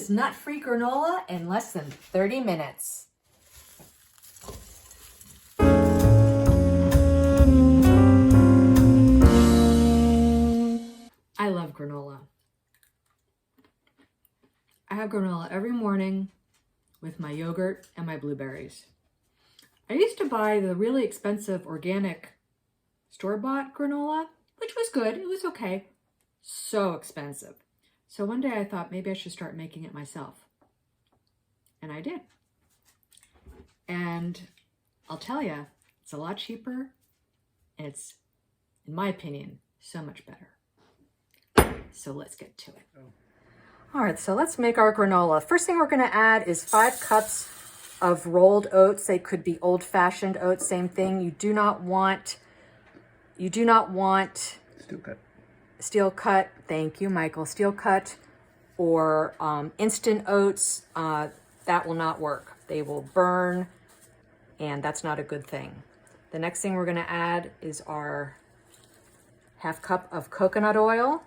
delicious nut-free granola in less than 30 minutes. I love granola. I have granola every morning with my yogurt and my blueberries. I used to buy the really expensive organic store-bought granola, which was good. It was okay. So expensive. So one day I thought maybe I should start making it myself. And I did. And I'll tell you, it's a lot cheaper and it's, in my opinion, so much better. So let's get to it. All right, so let's make our granola. First thing we're gonna add is 5 cups of rolled oats. They could be old-fashioned oats, same thing. You do not want steel cut, thank you, Michael, steel cut or instant oats. That will not work. They will burn, and that's not a good thing. The next thing we're gonna add is our 1/2 cup of coconut oil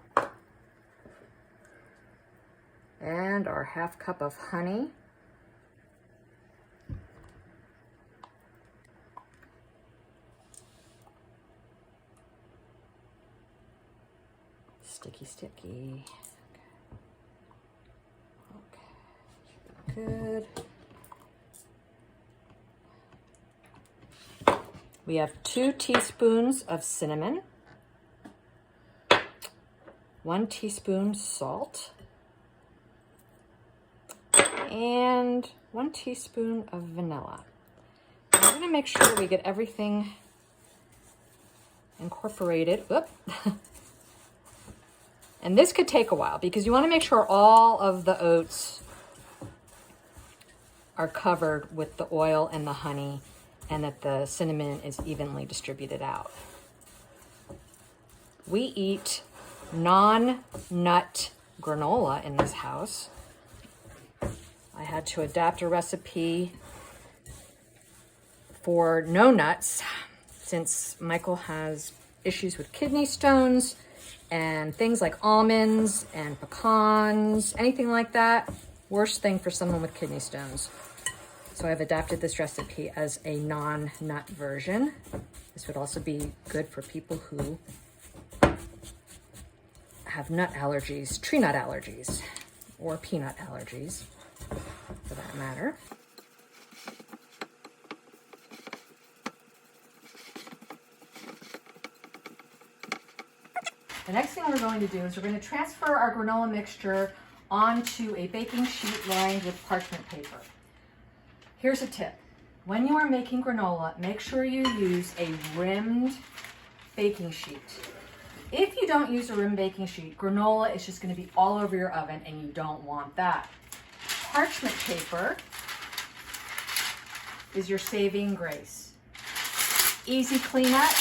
and our 1/2 cup of honey. Sticky. Okay. Good. We have 2 teaspoons of cinnamon, 1 teaspoon salt, and 1 teaspoon of vanilla. And we're gonna make sure we get everything incorporated. Whoop. And this could take a while because you want to make sure all of the oats are covered with the oil and the honey and that the cinnamon is evenly distributed out. We eat non-nut granola in this house. I had to adapt a recipe for no nuts since Michael has issues with kidney stones and things like almonds and pecans, anything like that. Worst thing for someone with kidney stones. So I've adapted this recipe as a non-nut version. This would also be good for people who have nut allergies, tree nut allergies, or peanut allergies, for that matter. The next thing we're going to do is we're going to transfer our granola mixture onto a baking sheet lined with parchment paper. Here's a tip. When you are making granola, make sure you use a rimmed baking sheet. If you don't use a rimmed baking sheet, granola is just going to be all over your oven and you don't want that. Parchment paper is your saving grace. Easy cleanup,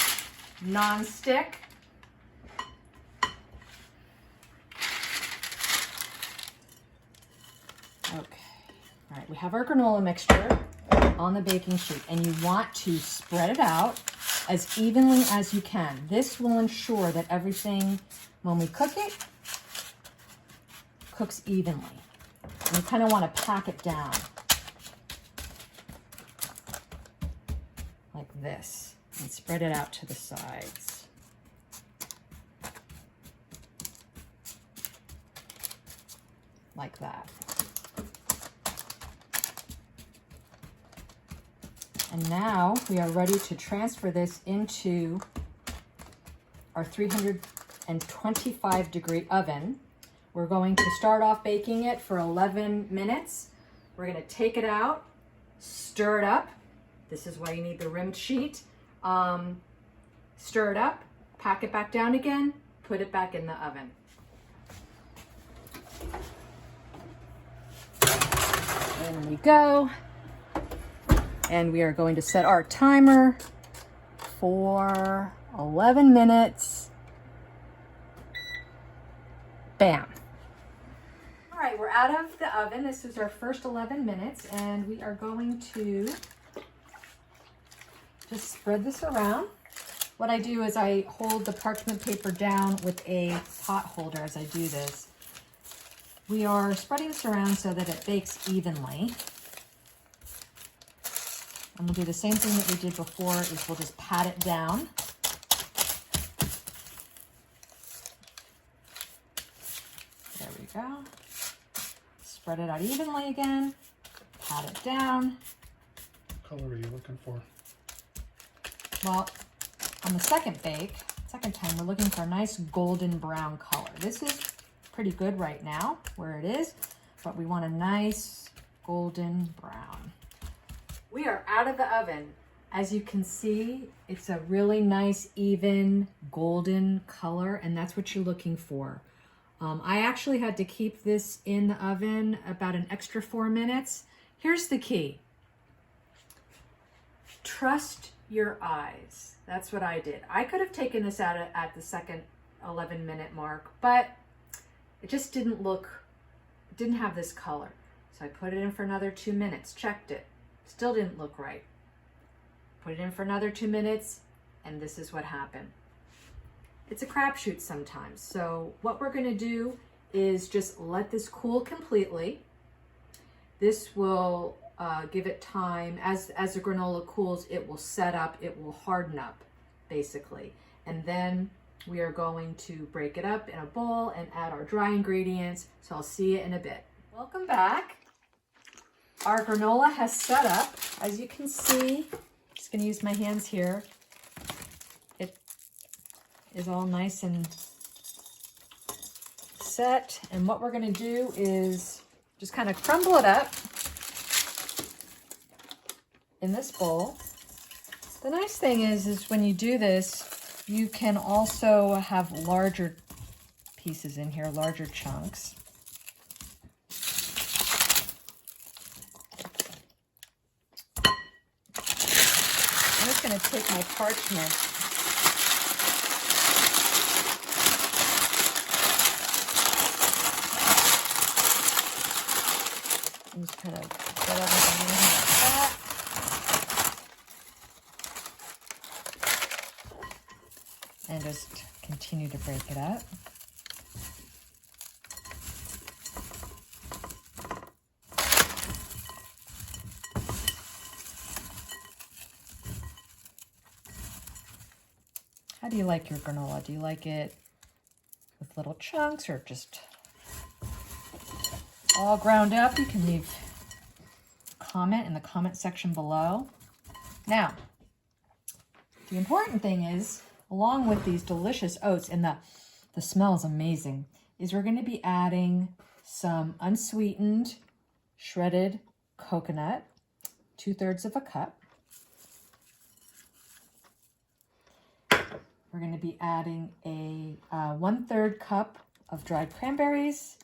non-stick. Okay, all right, we have our granola mixture on the baking sheet and you want to spread it out as evenly as you can. This will ensure that everything, when we cook it, cooks evenly. And you kind of want to pack it down like this and spread it out to the sides. Like that. And now we are ready to transfer this into our 325 degree oven. We're going to start off baking it for 11 minutes. We're going to take it out, stir it up. This is why you need the rimmed sheet. Stir it up, pack it back down again, put it back in the oven. There we go. And we are going to set our timer for 11 minutes. Bam. All right, we're out of the oven. This is our first 11 minutes, and we are going to just spread this around. What I do is I hold the parchment paper down with a pot holder as I do this. We are spreading this around so that it bakes evenly. And we'll do the same thing that we did before, is we'll just pat it down. There we go. Spread it out evenly again. Pat it down. What color are you looking for? Well, on the second time, we're looking for a nice golden brown color. This is pretty good right now where it is, but we want a nice golden brown. We are out of the oven. As you can see, it's a really nice, even golden color, and that's what you're looking for. I actually had to keep this in the oven about an extra 4 minutes. Here's the key. Trust your eyes. That's what I did. I could have taken this out at the second 11-minute mark, but it just didn't have this color. So I put it in for another 2 minutes, checked it. Still didn't look right. Put it in for another 2 minutes, and this is what happened. It's a crapshoot sometimes. So what we're gonna do is just let this cool completely. This will give it time. As the granola cools, it will set up, it will harden up, basically. And then we are going to break it up in a bowl and add our dry ingredients. So I'll see you in a bit. Welcome back. Our granola has set up. As you can see, I'm just gonna use my hands here. It is all nice and set. And what we're gonna do is just kind of crumble it up in this bowl. The nice thing is when you do this, you can also have larger pieces in here, larger chunks. I'm just going to take my parchment and just kind of get everything in here like that. And just continue to break it up. How do you like your granola? Do you like it with little chunks or just all ground up? You can leave a comment in the comment section below. Now, the important thing is, along with these delicious oats, and the smell is amazing, is we're going to be adding some unsweetened shredded coconut, 2/3 of a cup. We're going to be adding a 1/3 cup of dried cranberries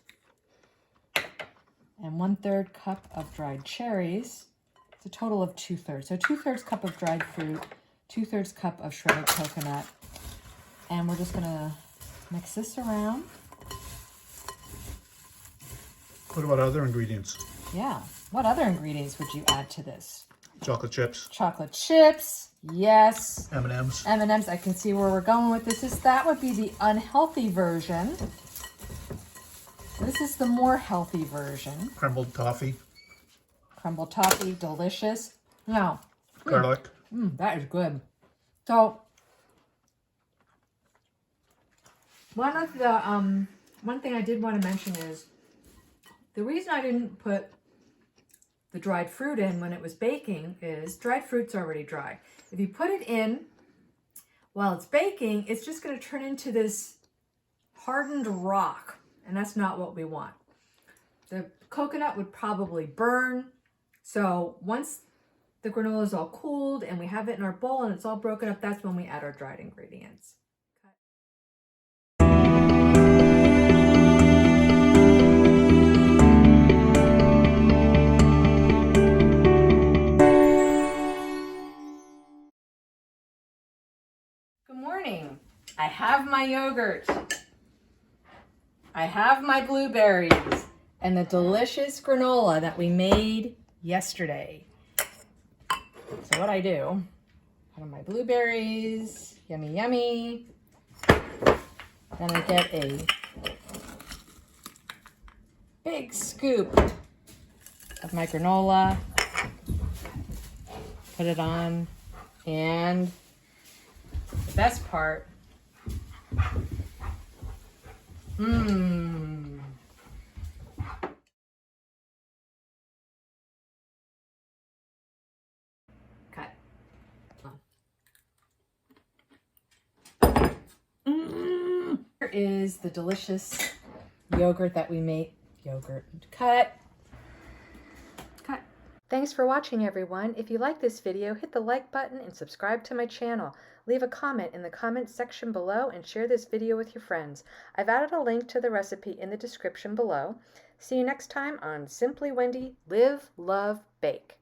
and 1/3 cup of dried cherries. It's a total of 2/3. So 2/3 cup of dried fruit, 2/3 cup of shredded coconut. And we're just going to mix this around. What about other ingredients? Yeah. What other ingredients would you add to this? Chocolate chips. Chocolate chips. Yes. M&Ms. M&Ms. I can see where we're going with this. That would be the unhealthy version. This is the more healthy version. Crumbled toffee. Crumbled toffee. Delicious. Now. Garlic. That is good. So, one thing I did want to mention is, the reason I didn't put the dried fruit in when it was baking is dried fruit's already dry. If you put it in while it's baking, it's just going to turn into this hardened rock, and that's not what we want. The coconut would probably burn. So once the granola is all cooled and we have it in our bowl and it's all broken up, that's when we add our dried ingredients. Good morning. I have my yogurt. I have my blueberries and the delicious granola that we made yesterday. So what I do, put on my blueberries, yummy, yummy. Then I get a big scoop of my granola. Put it on, and the best part, cut. Here is the delicious yogurt that we make. Yogurt. Cut. Cut. Thanks for watching, everyone. If you like this video, hit the like button and subscribe to my channel. Leave a comment in the comments section below and share this video with your friends. I've added a link to the recipe in the description below. See you next time on Simply Wendy Live, Love, Bake.